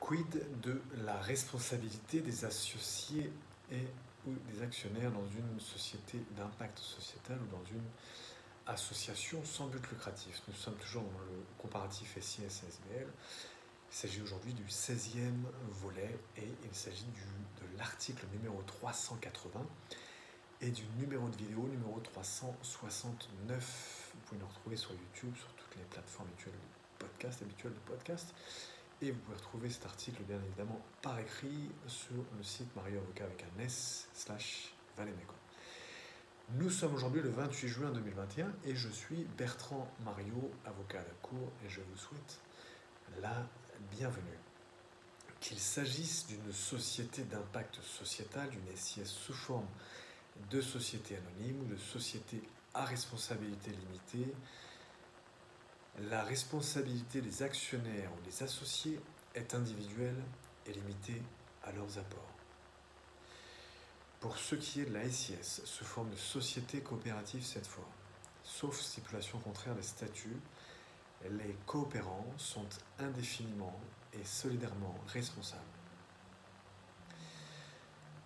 Quid de la responsabilité des associés ou des actionnaires dans une société d'impact sociétal ou dans une association sans but lucratif? Nous sommes toujours dans le comparatif SIS-SBL. Il s'agit aujourd'hui du 16e volet et il s'agit de l'article numéro 380 et du numéro de vidéo numéro 369. Vous pouvez nous retrouver sur YouTube, sur toutes les plateformes habituelles de podcast. Et vous pouvez retrouver cet article, bien évidemment, par écrit sur le site Mario Avocat avec un S/Valémeco. Nous sommes aujourd'hui le 28 juin 2021 et je suis Bertrand Mario, avocat à la Cour, et je vous souhaite la bienvenue. Qu'il s'agisse d'une société d'impact sociétal, d'une SIS sous forme de société anonyme ou de société à responsabilité limitée, la responsabilité des actionnaires ou des associés est individuelle et limitée à leurs apports. Pour ce qui est de la SIS, sous forme de société coopérative cette fois, sauf stipulation contraire des statuts, les coopérants sont indéfiniment et solidairement responsables.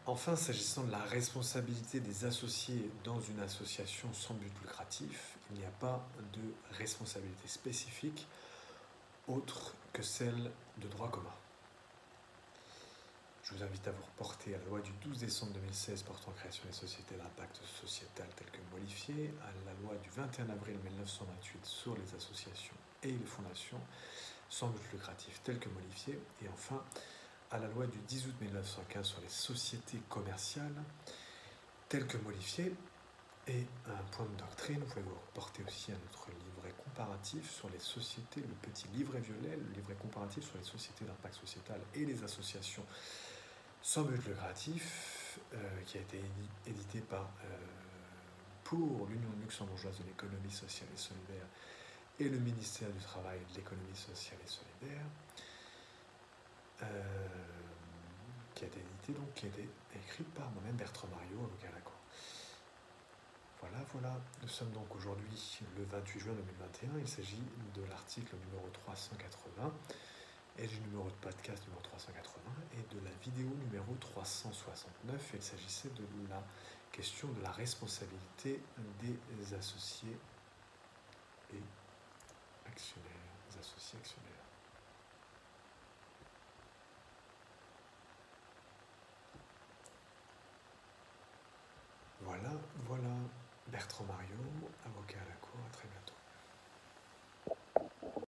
Enfin, s'agissant de la responsabilité des associés dans une association sans but lucratif, il n'y a pas de responsabilité spécifique autre que celle de droit commun. Je vous invite à vous reporter à la loi du 12 décembre 2016 portant création des sociétés d'impact sociétal telles que modifiées, à la loi du 21 avril 1928 sur les associations et les fondations sans but lucratif telles que modifiées, et enfin à la loi du 10 août 1915 sur les sociétés commerciales telles que modifiées. Et un point de doctrine, vous pouvez vous reporter aussi à notre livret comparatif sur les sociétés, le petit livret violet, le livret comparatif sur les sociétés d'impact sociétal et les associations sans but lucratif, qui a été édité pour l'Union luxembourgeoise de l'économie sociale et solidaire et le ministère du Travail et de l'économie sociale et solidaire, qui a été édité, donc qui a été écrite par moi-même Bertrand Mario, avocat à la Cour. Voilà, nous sommes donc aujourd'hui le 28 juin 2021, il s'agit de l'article numéro 380 et du numéro de podcast numéro 380 et de la vidéo numéro 369. Il s'agissait de la question de la responsabilité des associés et actionnaires.